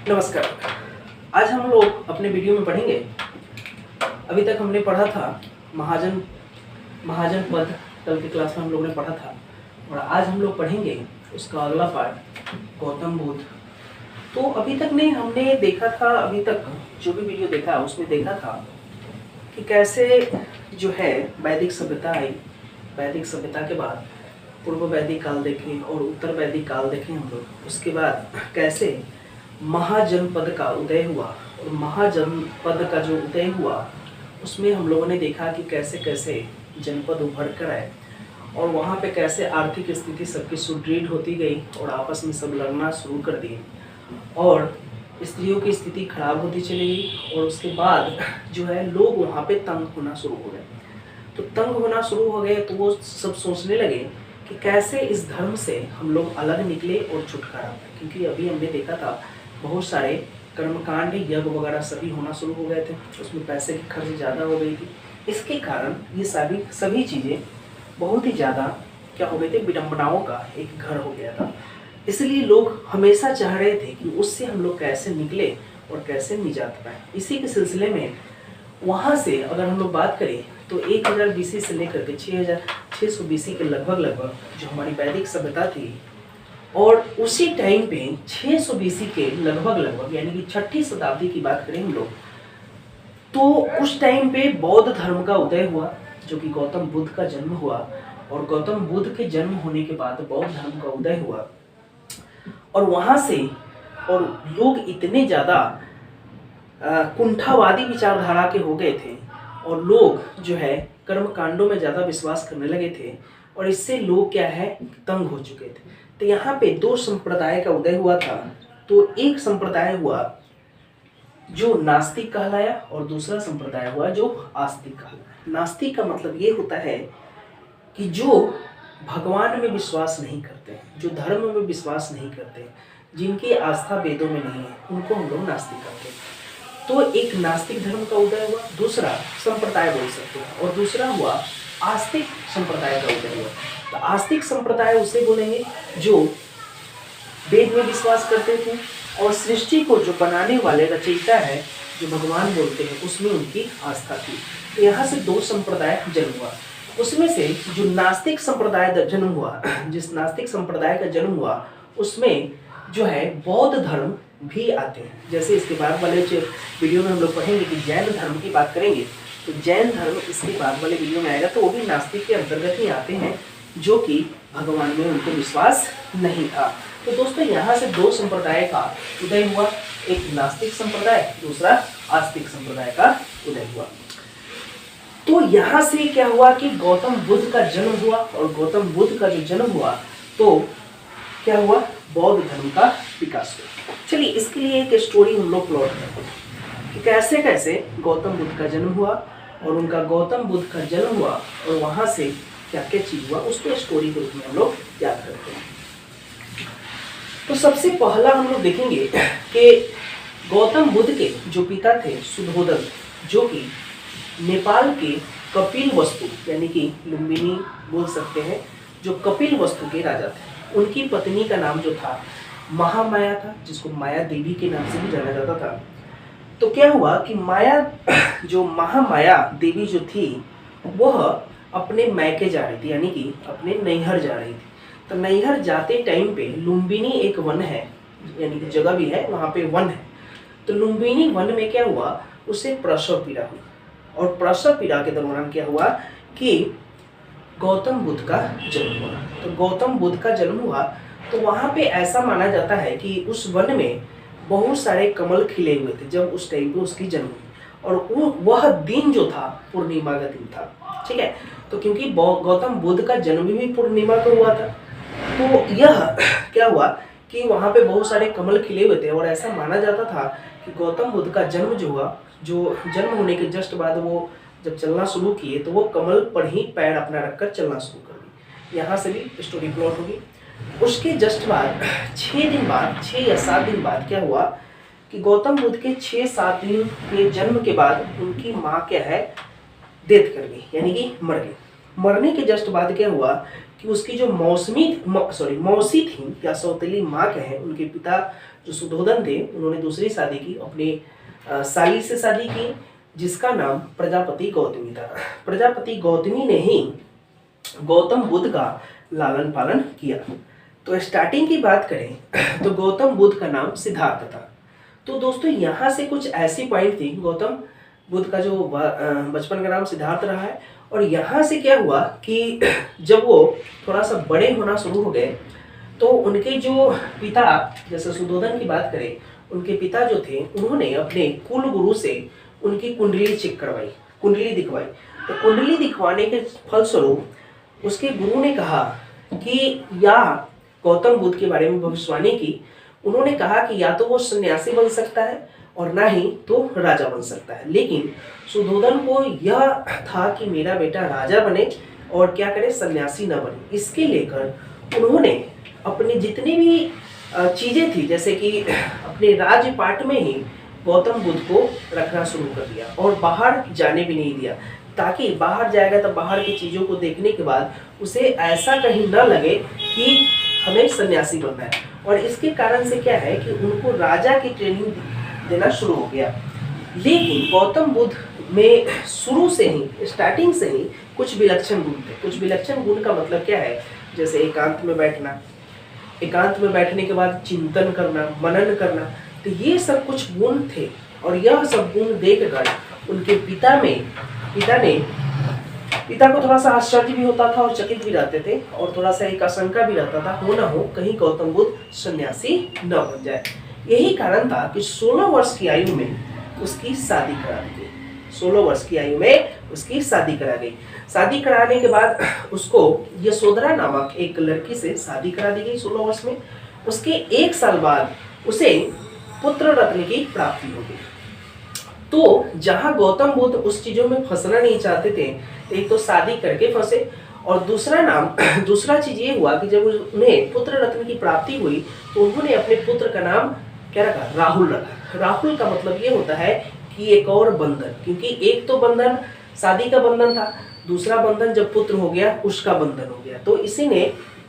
नमस्कार। आज हम लोग अपने वीडियो में पढ़ेंगे। अभी तक हमने पढ़ा था महाजन महाजन पद, कल की क्लास में हम लोगों ने पढ़ा था, और आज हम लोग पढ़ेंगे उसका अगला पार्ट गौतम बुद्ध। तो अभी तक ने हमने देखा था, अभी तक जो भी वीडियो देखा उसमें देखा था कि कैसे जो है वैदिक सभ्यता आई। वैदिक सभ्यता के बाद पूर्व वैदिक काल देखे और उत्तर वैदिक काल देखे हम लोग। उसके बाद कैसे महाजनपद का उदय हुआ, और महाजनपद का जो उदय हुआ उसमें हम लोगों ने देखा कि कैसे कैसे जनपद उभर कर आए, और वहाँ पे कैसे आर्थिक स्थिति सबकी सुदृढ़ होती गई और आपस में सब लड़ना शुरू कर दिए, और स्त्रियों की स्थिति खराब होती चली गई। और उसके बाद जो है लोग वहाँ पे तंग होना शुरू हो गए। तो तंग होना शुरू हो गए तो वो सब सोचने लगे कि कैसे इस धर्म से हम लोग अलग निकले और छुटकारा पाए। क्योंकि अभी हमने देखा था बहुत सारे कर्मकांड, यज्ञ वगैरह सभी होना शुरू हो गए थे, उसमें पैसे की खर्च ज़्यादा हो गई थी। इसके कारण ये सभी चीज़ें बहुत ही ज़्यादा क्या हो गए थे, विडंबनाओं का एक घर हो गया था। इसलिए लोग हमेशा चाह रहे थे कि उससे हम लोग कैसे निकले और कैसे निजात पाए। इसी के सिलसिले में वहाँ से अगर हम लोग बात करें तो 1000 BC से लेकर के 6600 BC के लगभग जो हमारी वैदिक सभ्यता थी, और उसी टाइम पे 600 BC के लगभग यानी कि 6ठी शताब्दी की बात करें हम लोग, तो उस टाइम पे बौद्ध धर्म का उदय हुआ, जो कि गौतम बुद्ध का जन्म हुआ। और गौतम बुद्ध के जन्म होने के बाद बौद्ध धर्म का उदय हुआ, और वहाँ से और लोग इतने ज़्यादा कुंठावादी विचारधारा के हो गए थे, और लोग जो है कर्म कांडों में ज़्यादा विश्वास करने लगे थे, और इससे लोग क्या है तंग हो चुके थे। तो यहाँ पे 2 संप्रदाय का उदय हुआ था। तो एक संप्रदाय हुआ जो नास्तिक कहलाया, और दूसरा संप्रदाय हुआ जो आस्तिक कहलाया। नास्तिक का मतलब ये होता है कि जो भगवान में विश्वास नहीं करते, जो धर्म में विश्वास नहीं करते, जिनकी आस्था वेदों में नहीं है, उनको हम लोग नास्तिक कहते हैं। तो एक नास्तिक धर्म का उदय हुआ, दूसरा संप्रदाय बोल सकते हैं, और दूसरा हुआ आस्तिक संप्रदाय का उदय हुआ। तो आस्तिक संप्रदाय उसे बोलेंगे जो वेद में विश्वास करते थे, और सृष्टि को जो बनाने वाले रचयिता है, जो भगवान बोलते हैं, उसमें उनकी आस्था थी। तो यहाँ से 2 संप्रदाय जन्म हुआ। उसमें से जो नास्तिक संप्रदाय जन्म हुआ, जिस नास्तिक संप्रदाय का जन्म हुआ उसमें जो है बौद्ध धर्म भी आते हैं। जैसे इसके बाद वाले वीडियो में हम लोग पढ़ेंगे कि जैन धर्म की बात करेंगे, तो जैन धर्म इसके बाद वाले वीडियो में आएगा, तो वो भी नास्तिक के अंतर्गत ही आते हैं, जो कि भगवान में उनको विश्वास नहीं था। तो दोस्तों यहाँ से 2 संप्रदाय का उदय हुआ, एक नास्तिक संप्रदाय, दूसरा आस्तिक संप्रदाय का उदय हुआ। तो यहाँ से क्या हुआ कि गौतम बुद्ध का जन्म हुआ, और गौतम बुद्ध का जो जन्म हुआ तो क्या हुआ, बौद्ध धर्म का विकास हुआ। चलिए इसके लिए एक स्टोरी हम लोग प्लॉट करते हैं कि कैसे कैसे गौतम बुद्ध का जन्म हुआ, और उनका गौतम बुद्ध का जन्म हुआ, और वहाँ से क्या क्या चीज हुआ, उसको स्टोरी के रूप में हम लोग याद करते हैं। तो सबसे पहला हम लोग देखेंगे कि गौतम बुद्ध के जो पिता थे शुद्धोदन, जो कि नेपाल के कपिलवस्तु यानी कि लुम्बिनी बोल सकते हैं, जो कपिलवस्तु के राजा थे। उनकी पत्नी का नाम जो था महामाया था, जिसको माया देवी के नाम से भी जाना जाता था। तो क्या हुआ कि महामाया देवी जो थी वह अपने मैके जा रही थी, यानी कि अपने नैहर जा रही थी। तो नैहर जाते टाइम पे लुम्बिनी एक वन है, यानी कि जगह भी है, वहाँ पे वन है। तो लुम्बिनी वन में क्या हुआ, उसे प्रसव पीड़ा हुई, और प्रसव पीड़ा के दौरान क्या हुआ कि गौतम बुद्ध का जन्म हुआ। तो गौतम बुद्ध का जन्म हुआ तो वहाँ पे ऐसा माना जाता है कि उस वन में बहुत सारे कमल खिले हुए थे जब उस टाइम पे उसकी जन्म हुई, और वह दिन जो था पूर्णिमा का दिन था। ठीक है, तो क्योंकि गौतम बुद्ध का जन्म भी पूर्णिमा को हुआ था, तो यह क्या हुआ कि वहाँ पे बहुत सारे कमल खिले हुए थे, और ऐसा माना जाता था कि गौतम बुद्ध का जन्म जो हुआ, जो जन्म होने के जस्ट बाद वो जब चलना शुरू किए तो वो कमल पर ही पैर अपना रखकर चलना शुरू कर दिए। यहाँ से भी स्टोरी प्लॉट होगी। उसके जस्ट बाद 6 या 7 दिन बाद क्या हुआ कि गौतम बुद्ध के 6-7 दिन के जन्म के बाद उनकी माँ क्या है, डेथ कर गई, यानी कि मर गई। मरने के जस्ट बाद क्या हुआ कि उसकी जो मौसी थी या सौतेली माँ क्या है, उनके पिता जो सुधोधन थे उन्होंने दूसरी शादी की, अपनी साली से शादी की, जिसका नाम प्रजापति गौतमी था। प्रजापति गौतमी ने ही गौतम बुद्ध का लालन पालन किया। तो स्टार्टिंग की बात करें तो गौतम बुद्ध का नाम सिद्धार्थ था। तो दोस्तों यहाँ से कुछ ऐसी पॉइंट थी, गौतम बुद्ध का जो बचपन का नाम सिद्धार्थ रहा है, और यहाँ से क्या हुआ कि जब वो थोड़ा सा बड़े होना शुरू हो गए तो उनके जो पिता, जैसे सुधोधन की बात करें, उनके पिता जो थे उन्होंने अपने कुल गुरु से उनकी कुंडली चेक करवाई, कुंडली दिखवाई। तो कुंडली दिखवाने के फलस्वरूप उसके गुरु ने कहा कि या गौतम बुद्ध के बारे में भविष्यवाणी की। उन्होंने कहा कि या तो वो सन्यासी बन सकता है और ना ही तो राजा बन सकता है। लेकिन सुधोधन को यह था कि मेरा बेटा राजा बने और क्या करे, सन्यासी न बने। इसके लेकर उन्होंने अपने जितनी भी चीजें थी, जैसे कि अपने राजपाट में ही गौतम बुद्ध को रखना शुरू कर दिया और बाहर जाने भी नहीं दिया, ताकि बाहर जाएगा तो बाहर की चीजों को देखने के बाद उसे ऐसा कहीं न लगे कि हमें सन्यासी बनना है। और इसके कारण से क्या है कि उनको राजा की ट्रेनिंग देना शुरू हो गया। लेकिन गौतम बुद्ध में शुरू से ही, स्टार्टिंग से ही कुछ विलक्षण गुण थे। कुछ विलक्षण गुण का मतलब क्या है, जैसे एकांत में बैठना, एकांत में बैठने के बाद चिंतन करना, मनन करना, तो ये सब कुछ गुण थे। और यह सब गुण देखकर उनके पिता को थोड़ा सा आश्चर्य भी होता था और चकित भी रहते थे, और थोड़ा सा एक आशंका भी रहता था, हो ना हो कहीं गौतम बुद्ध सन्यासी न बन जाए। यही कारण था कि 16 वर्ष की आयु में उसकी शादी करा दी गई। 16 वर्ष की आयु में उसकी शादी करा गई। शादी कराने के बाद उसको यशोधरा नामक एक लड़की से शादी करा दी गई 16 वर्ष में। उसके 1 साल बाद उसे पुत्र रत्न की प्राप्ति हो गई। तो जहां गौतम बुद्ध उस चीजों में फंसना नहीं चाहते थे, एक तो शादी करके फंसे, और दूसरा चीज ये हुआ कि जब उन्हें पुत्र रत्न की प्राप्ति हुई तो उन्होंने अपने पुत्र का नाम क्या रखा, राहुल रखा। राहुल का मतलब ये होता है कि एक और बंधन, क्योंकि एक तो बंधन शादी का बंधन था, दूसरा बंधन जब पुत्र हो गया उसका बंधन हो गया। तो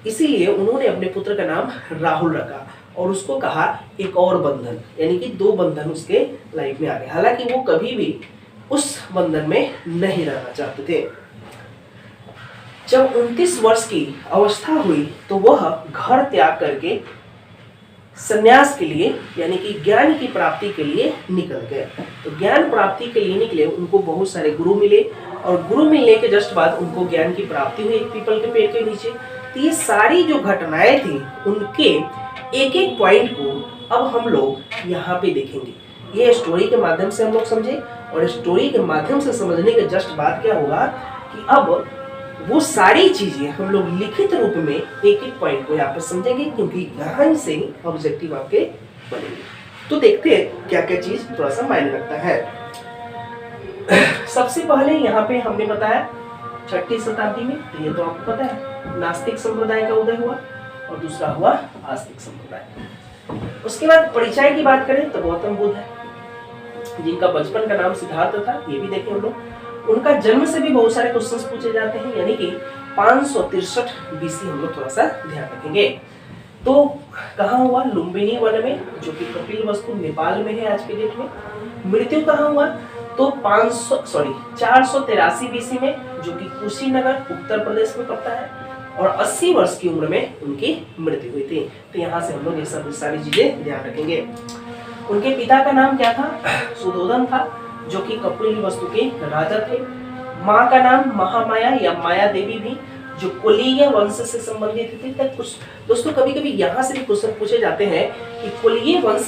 इसीलिए उन्होंने अपने पुत्र का नाम राहुल रखा और उसको कहा एक और बंधन, यानी कि 2 बंधन उसके लाइफ में आ गए। हालांकि वो कभी भी उस बंधन में नहीं रहना चाहते थे। जब 29 वर्ष की अवस्था हुई तो वह घर त्याग करके संन्यास के लिए, यानी कि ज्ञान की प्राप्ति के लिए निकल गए। तो ज्ञान प्राप्ति के लिए निकले, उनको बहुत सारे गुरु मिले, और गुरु मिलने के जस्ट बाद उनको ज्ञान की प्राप्ति हुई एक पीपल के पेड़ के नीचे। तो ये सारी जो घटनाएं थी उनके एक एक पॉइंट को अब हम लोग यहाँ पे देखेंगे। ये स्टोरी के माध्यम से हम लोग समझे, और स्टोरी के माध्यम से समझने के जस्ट बाद क्या होगा कि अब वो सारी चीजें हम लोग लिखित रूप में एक एक पॉइंट को यहाँ पे समझेंगे, क्योंकि यहाँ से ऑब्जेक्टिव आपके बनेंगे। तो देखते हैं क्या क्या चीज थोड़ा सा मायने रखता है। सबसे पहले यहाँ पे हमने बताया 6ठी शताब्दी में, तो ये तो आपको पता है, नास्तिक संप्रदाय का उदय हुआ, और दूसरा हुआ आस्तिक संप्रदाय। उसके बाद परिचय की बात करें तो गौतम बुद्ध है, जिनका बचपन का नाम सिद्धार्थ था, ये भी देखें हम लोग। उनका जन्म से भी बहुत सारे क्वेश्चंस पूछे जाते हैं, यानी कि 563 बीसी हम लोग थोड़ा सा ध्यान रखेंगे। तो कहाँ हुआ, लुम्बिनी वन में, जो कि कपिलवस्तु नेपाल में है आज के डेट में। मृत्यु कहाँ हुआ, तो 483 बीसी में, जो कि कुशीनगर उत्तर प्रदेश में पड़ता है, और 80 वर्ष की उम्र में उनकी मृत्यु हुई थी। तो यहाँ से हम लोग ये सब सारी चीजें ध्यान रखेंगे। उनके पिता का नाम क्या था, सुधोधन था, जो कि कपिलवस्तु के राजा थे। माँ का नाम महामाया या माया देवी भी, जो कुलीय वंश से संबंधित थी। तक कुछ दोस्तों कभी कभी यहाँ से भी क्वेश्चन पूछे जाते हैं कि कुलीय वंश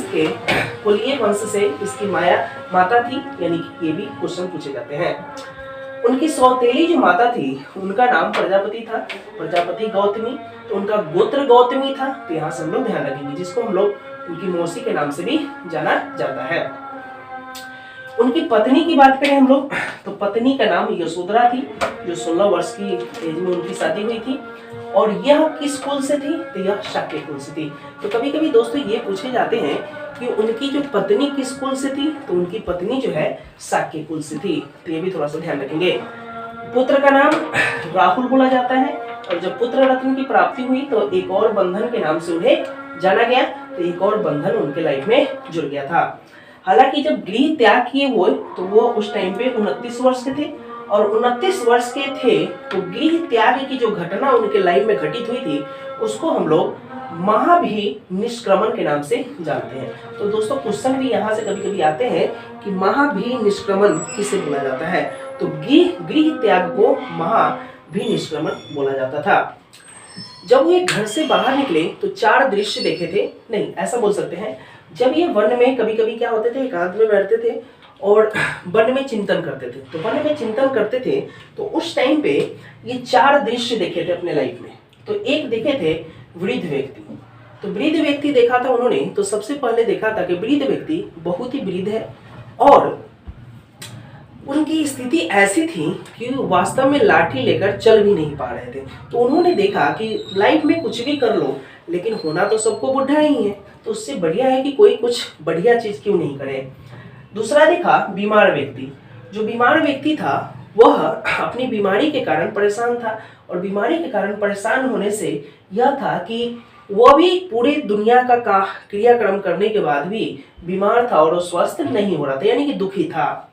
से इसकी माता थी, यानी कि ये भी क्वेश्चन पूछे जाते हैं। उनकी सौतेली जो माता थी उनका नाम प्रजापति था, प्रजापति गौतमी, तो उनका गोत्र गौतमी था। तो यहाँ से हम लोग ध्यान रखेंगे, जिसको हम लोग उनकी मौसी के नाम से भी जाना जाता है। उनकी पत्नी की बात करें हम लोग, तो पत्नी का नाम यशोधरा थी, जो 16 वर्ष की एज में उनकी शादी हुई थी। और यह किस कुल से थी, तो यह शाक्य कुल से थी। तो कभी कभी दोस्तों ये पूछे जाते हैं कि उनकी जो पत्नी किस कुल से थी, तो उनकी पत्नी जो है शाक्य कुल से थी। तो ये भी थोड़ा सा ध्यान रखेंगे। पुत्र का नाम राहुल बोला जाता है, और जब पुत्र रत्न की प्राप्ति हुई तो एक और बंधन के नाम से उन्हें जाना गया, तो एक और बंधन उनके लाइफ में जुड़ गया था। हालांकि जब गृह त्याग किए वो, तो वो उस टाइम पे 29 वर्ष के थे, और 29 वर्ष के थे तो गृह त्याग की जो घटना उनके लाइफ में घटित हुई थी उसको हम लोग महाभी निष्क्रमण के नाम से जानते हैं। तो दोस्तों क्वेश्चन भी यहाँ से कभी कभी आते हैं कि महाभी निष्क्रमण किसे बोला जाता है, तो गृह त्याग को महाभी निष्क्रमण बोला जाता था। जब ये घर से बाहर निकले तो 4 दृश्य देखे थे, नहीं ऐसा बोल सकते हैं, जब ये वन में कभी कभी क्या होते थे, एकांत में बैठते थे और वन में चिंतन करते थे। तो वन में चिंतन करते थे तो उस टाइम पे ये 4 दृश्य देखे थे अपने लाइफ में। तो एक देखे थे वृद्ध व्यक्ति, तो वृद्ध व्यक्ति देखा था उन्होंने, तो सबसे पहले देखा था कि वृद्ध व्यक्ति बहुत ही वृद्ध है और उनकी स्थिति ऐसी थी कि वास्तव में लाठी लेकर चल भी नहीं पा रहे थे। तो उन्होंने देखा कि लाइफ में कुछ भी कर लो लेकिन होना तो सबको बुढ़ा ही है, तो उससे बढ़िया है कि कोई कुछ बढ़िया चीज क्यों नहीं करे। दूसरा देखा बीमार व्यक्ति, जो बीमार व्यक्ति था वह अपनी बीमारी के कारण परेशान था, और बीमारी के कारण परेशान होने से यह था कि वह भी पूरे दुनिया का क्रियाक्रम करने के बाद भी बीमार था और स्वस्थ नहीं हो रहा था, यानी कि दुखी था।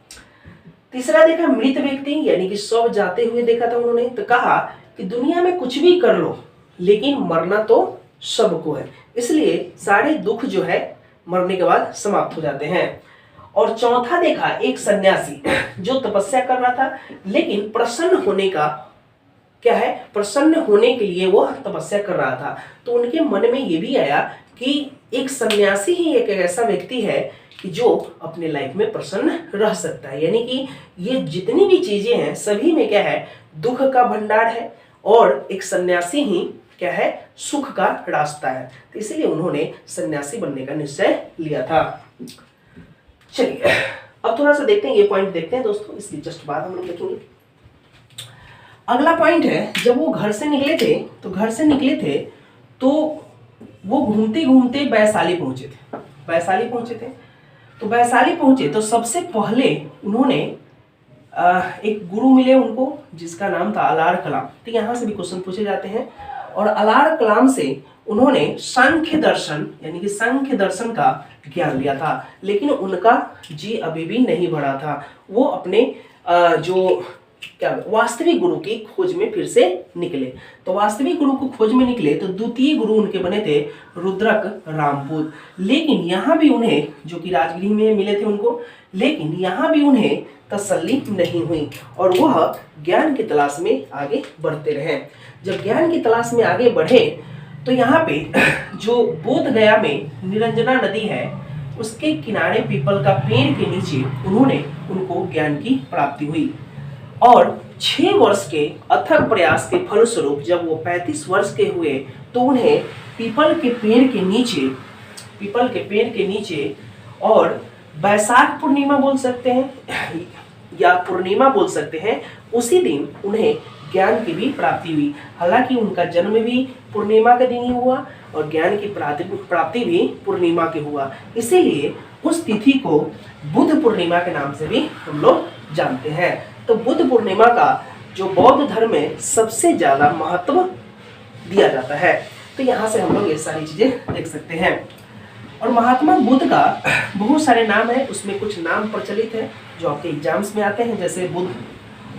तीसरा देखा मृत व्यक्ति, यानी कि शव जाते हुए देखा था उन्होंने, तो कहा कि दुनिया में कुछ भी कर लो लेकिन मरना तो सबको है, इसलिए सारे दुख जो है मरने के बाद समाप्त हो जाते हैं। और चौथा देखा एक सन्यासी जो तपस्या कर रहा था लेकिन प्रसन्न होने का क्या है, प्रसन्न होने के लिए वो तपस्या कर रहा था। तो उनके मन में ये भी आया कि एक सन्यासी ही एक ऐसा व्यक्ति है कि जो अपने लाइफ में प्रसन्न रह सकता है, यानी कि ये जितनी भी चीजें हैं सभी में क्या है, दुख का भंडार है, और एक सन्यासी ही क्या है, सुख का रास्ता है। तो इसलिए उन्होंने सन्यासी बनने का निश्चय लिया था। चलिए अब थोड़ा सा देखते हैं, ये पॉइंट देखते हैं दोस्तों, इसकी जस्ट बाद हम लोग देखेंगे। अगला पॉइंट है, जब वो घर से निकले थे तो वो घूमते घूमते वैशाली पहुंचे थे। तो वैशाली पहुंचे तो सबसे पहले उन्होंने एक गुरु मिले उनको, जिसका नाम था अलार कलाम। तो यहाँ से भी क्वेश्चन पूछे जाते हैं, और अलार कलाम से उन्होंने सांख्य दर्शन, यानी कि सांख्य दर्शन का ज्ञान लिया था, लेकिन उनका जी अभी भी नहीं बढ़ा था। वो अपने जो क्या वास्तविक गुरु की खोज में फिर से निकले। तो वास्तविक गुरु को खोज में निकले तो द्वितीय गुरु उनके बने थे रुद्रक रामपूत। लेकिन यहाँ भी उन्हें, जो कि राजगृह में मिले थे उनको, लेकिन यहाँ भी उन्हें तसल्ली नहीं हुई और वह ज्ञान की तलाश में आगे बढ़ते रहे। जब ज्ञान की तलाश में आगे बढ़े तो यहाँ पे जो बोध गया में निरंजना नदी है उसके किनारे पीपल का पेड़ के नीचे उनको ज्ञान की प्राप्ति हुई, और 6 वर्ष के अथक प्रयास के फलस्वरूप जब वो 35 वर्ष के हुए तो उन्हें पीपल के पेड़ के नीचे और बैसाख पूर्णिमा बोल सकते हैं या पूर्णिमा बोल सकते हैं, उसी दिन उन्हें ज्ञान की भी प्राप्ति हुई। हालांकि उनका जन्म भी पूर्णिमा के दिन ही हुआ और ज्ञान की प्राप्ति भी पूर्णिमा के हुआ, इसीलिए उस तिथि को बुद्ध पूर्णिमा के नाम से भी हम लोग जानते हैं। तो बुद्ध पूर्णिमा का जो बौद्ध धर्म में सबसे ज्यादा महत्व दिया जाता है। तो यहाँ से हम लोग ये सारी चीजें देख सकते हैं। और महात्मा बुद्ध का बहुत सारे नाम है, उसमें कुछ नाम प्रचलित है जो आपके एग्जाम्स में आते हैं, जैसे बुद्ध,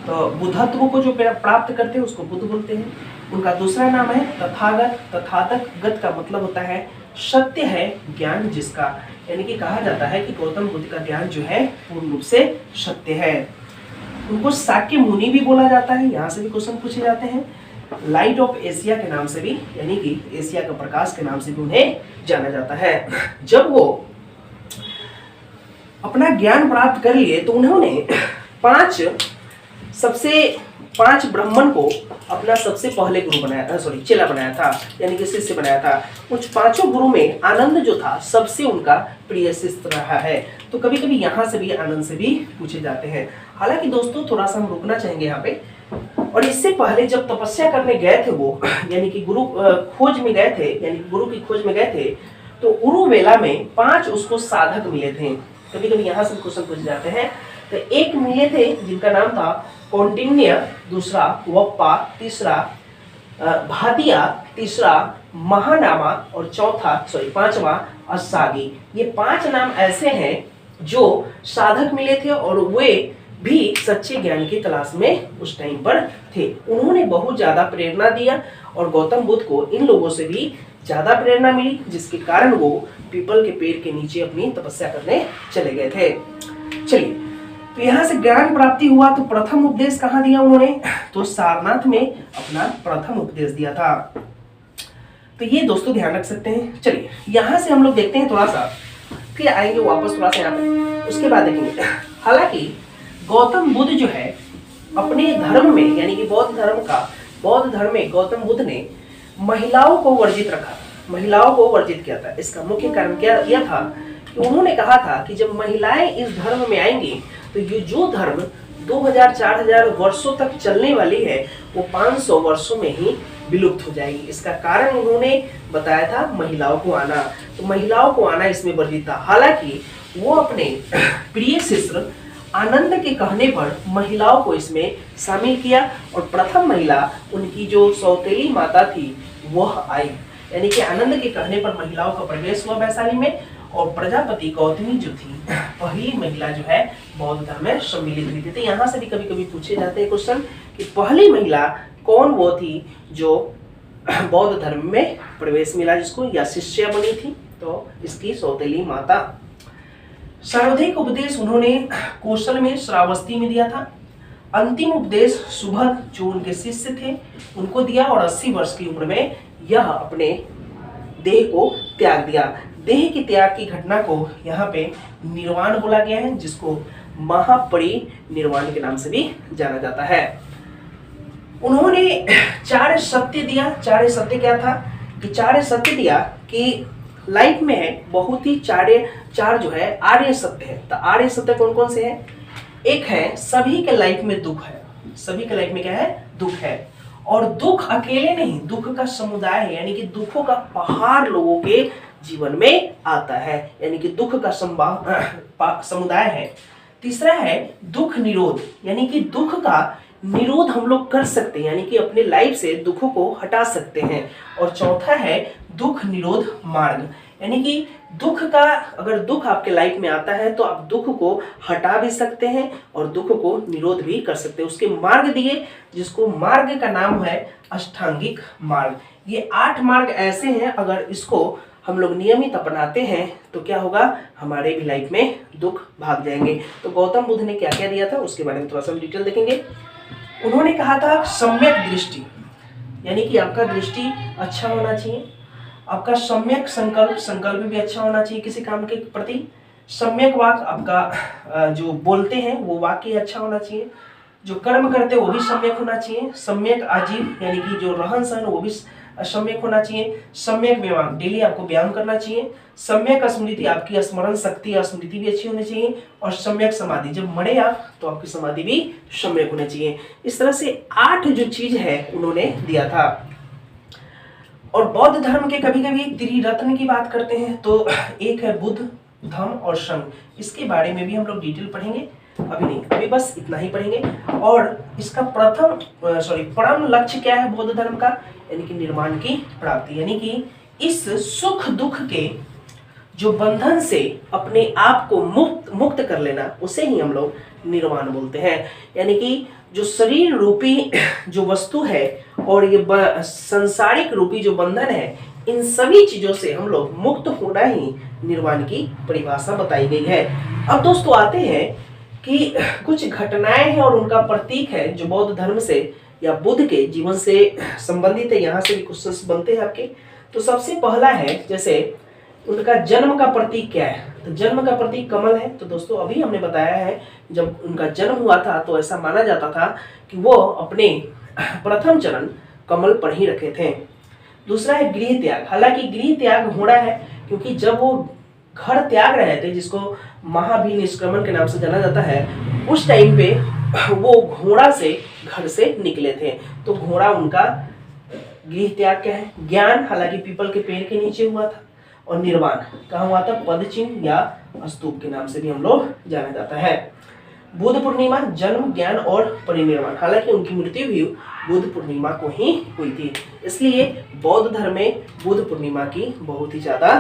तो बुद्धत्व को जो प्राप्त करते हैं उसको बुद्ध बोलते हैं। उनका दूसरा नाम है तथागत। तथागत का मतलब होता है सत्य है ज्ञान जिसका, यानी कि कहा जाता है कि गौतम बुद्ध का ज्ञान जो है पूर्ण रूप से सत्य है। उनको शाक्य मुनि भी बोला जाता है, यहाँ से भी क्वेश्चन पूछे जाते हैं। लाइट ऑफ एशिया के नाम से भी, यानी कि एशिया का प्रकाश के नाम से भी उन्हें जाना जाता है। जब वो अपना ज्ञान प्राप्त कर लिए तो उन्होंने 5 ब्राह्मण को अपना सबसे पहले गुरु बनाया था, चेला बनाया था, यानी कि शिष्य बनाया था। उन 5 गुरु में आनंद जो था सबसे उनका प्रिय शिष्य रहा है। तो कभी कभी यहाँ से भी आनंद से भी पूछे जाते हैं। हालांकि दोस्तों थोड़ा सा हम रुकना चाहेंगे यहाँ पे। और इससे पहले जब तपस्या करने गए थे वो, यानी कि गुरु खोज में गए थे, यानी गुरु की खोज में गए थे, तो उरुवेला में 5 उसको साधक मिले थे। कभी कभी यहाँ से क्वेश्चन पूछे जाते हैं। तो एक मिले थे जिनका नाम था कौंडिन्य, दूसरा वप्पा, तीसरा भातिया, तीसरा महानामा और पांचवा असागी। ये 5 नाम ऐसे हैं जो साधक मिले थे और वे भी सच्चे ज्ञान की तलाश में उस टाइम पर थे। उन्होंने बहुत ज्यादा प्रेरणा दिया और गौतम बुद्ध को इन लोगों से भी ज्यादा प्रेरणा मिली, जिसके कारण वो पीपल के पेड़ के नीचे अपनी तपस्या करने चले गए थे। चलिए, तो यहाँ से ज्ञान प्राप्ति हुआ तो प्रथम उपदेश कहाँ दिया उन्होंने? तो सारनाथ में अपना प्रथम उपदेश दिया था। तो ये दोस्तों ध्यान रख सकते हैं। चलिए, यहाँ से हम लोग देखते हैं थोड़ा सा, फिर आएंगे वापस थोड़ा सा यहाँ पे, उसके बाद देखेंगे। हालांकि गौतम बुद्ध जो है अपने धर्म में, यानी कि बौद्ध धर्म में गौतम बुद्ध ने महिलाओं को वर्जित रखा, महिलाओं को वर्जित किया था। इसका मुख्य कारण क्या किया था कि उन्होंने कहा था कि जब महिलाएं इस धर्म में आएंगी तो ये जो धर्म 2000-4000 वर्षों तक चलने वाली है वो 500 वर्षों में ही विलुप्त हो जाएगी। इसका कारण उन्होंने बताया था महिलाओं को आना, तो महिलाओं को आना इसमें वर्जित था। हालांकि वो अपने प्रिय शिष्य आनंद के कहने पर महिलाओं को इसमें शामिल किया और प्रथम महिला उनकी जो सौतेली माता थी वह आई, यानी कि आनंद के कहने पर महिलाओं का प्रवेश हुआ वैशाली में और प्रजापति गौतमी जो थी पहली महिला जो है बौद्ध धर्म में सम्मिलित हुई थी। तो यहाँ से भी कभी कभी पूछे जाते हैं क्वेश्चन कि पहली महिला कौन वो थी जो बौद्ध धर्म में प्रवेश मिला जिसको, या शिष्या बनी थी? तो इसकी सौतेली माता। सर्वाधिक उपदेश उन्होंने कौशल में श्रावस्ती में दिया था। अंतिम उपदेश सुभद जो उनके शिष्य थे उनको दिया और 80 वर्ष की उम्र में यह अपने देह को त्याग दिया। देह के त्याग की घटना को यहाँ पे निर्वाण बोला गया है, जिसको महापरिनिर्वाण के नाम से भी जाना जाता है। उन्होंने 4 सत्य दिया। 4 सत्य क्या था कि 4 सत्य दिया कि लाइफ में है बहुत ही चार जो है आर्य सत्य है। तो आर्य सत्य कौन कौन से हैं? एक है सभी के लाइफ में दुख है, सभी के लाइफ में क्या है? दुख है। और दुख अकेले नहीं, दुख का समुदाय है, यानी कि दुखों का पहाड़ लोगों के जीवन में आता है, यानी कि दुख का समुदाय है। तीसरा है दुख निरोध, यानी कि दुख का निरोध हम लोग कर सकते हैं, यानी कि अपने लाइफ से दुखों को हटा सकते हैं। और चौथा है दुख निरोध मार्ग, यानी कि दुख का, अगर दुख आपके लाइफ में आता है तो आप दुख को हटा भी सकते हैं और दुख को निरोध भी कर सकते हैं। उसके मार्ग दिए, जिसको मार्ग का नाम है अष्टांगिक मार्ग। ये 8 मार्ग ऐसे हैं, अगर इसको हम लोग नियमित अपनाते हैं तो क्या होगा? हमारे भी लाइफ में दुख भाग जाएंगे। तो गौतम बुद्ध ने क्या क्या दिया था उसके बारे में थोड़ा सा डिटेल देखेंगे। उन्होंने कहा था सम्यक दृष्टि, यानी कि आपका दृष्टि अच्छा होना चाहिए। आपका सम्यक संकल्प भी अच्छा होना चाहिए किसी काम के प्रति। सम्यक वाक, आपका जो बोलते हैं वो वाक्य अच्छा होना चाहिए। जो कर्म करते हैं वो भी सम्यक होना चाहिए। सम्यक आजीव, यानी कि जो रहन सहन वो भी सम्यक होना चाहिए। सम्यक व्यायाम, डेली आपको व्यायाम करना चाहिए। सम्यक स्मृति, आपकी स्मरण शक्ति या स्मृति भी अच्छी होनी चाहिए। और सम्यक समाधि, जब मरे आप तो आपकी समाधि भी सम्यक होनी चाहिए। इस तरह से 8 जो चीज है उन्होंने दिया था। और बौद्ध धर्म के कभी कभी त्रिरत्न की बात करते हैं, तो एक है बुद्ध, धम्म और संघ। इसके बारे में भी हम लोग डिटेल पढ़ेंगे, अभी नहीं, अभी बस इतना ही पढ़ेंगे। और इसका परम लक्ष्य क्या है बौद्ध धर्म का? यानी कि निर्वाण की प्राप्ति, यानी कि इस सुख दुख के जो बंधन से अपने आप को मुक्त कर लेना, उसे ही हम लोग निर्वाण बोलते हैं। यानी कि जो शरीर रूपी जो वस्तु है और ये संसारिक रूपी जो बंधन है, इन सभी चीजों से हम लोग मुक्त होना ही निर्वाण की परिभाषा बताई गई है। अब दोस्तों आते हैं कि कुछ घटनाएं हैं और उनका प्रतीक है जो बौद्ध धर्म से या बुद्ध के जीवन से संबंधित है। यहाँ से भी क्वेश्चंस बनते हैं आपके। तो सबसे पहला है, जैसे उनका जन्म का प्रतीक क्या है? तो जन्म का प्रतीक कमल है। तो दोस्तों अभी हमने बताया है जब उनका जन्म हुआ था तो ऐसा माना जाता था कि वो अपने प्रथम चरण कमल पर ही रखे थे। दूसरा है गृह त्याग। हालांकि गृह त्याग होना है क्योंकि जब वो घर त्याग रहे थे, जिसको महाभिनिष्क्रमण के नाम से जाना जाता है, उस टाइम पे वो घोड़ा से घर से निकले थे। तो घोड़ा उनका गृह त्याग क्या है? ज्ञान, हालांकि पीपल के पेड़ के नीचे हुआ था। और निर्वाण कहाँ हुआ था? पद चिन्ह या स्तूप के नाम से भी हम लोग जाना जाता है। बुद्ध पूर्णिमा जन्म, ज्ञान और परिनिर्वाण। हालांकि उनकी मृत्यु भी बुद्ध पूर्णिमा को ही हुई थी, इसलिए बौद्ध धर्म में बुद्ध पूर्णिमा की बहुत ही ज़्यादा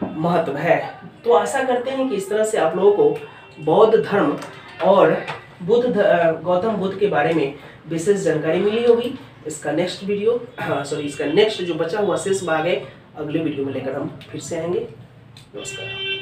महत्व है। तो आशा करते हैं कि इस तरह से आप लोगों को बौद्ध धर्म और गौतम बुद्ध के बारे में विशेष जानकारी मिली होगी। इसका नेक्स्ट इसका नेक्स्ट जो बचा हुआ शेष भाग है, अगले वीडियो में लेकर हम फिर से आएंगे। नमस्कार।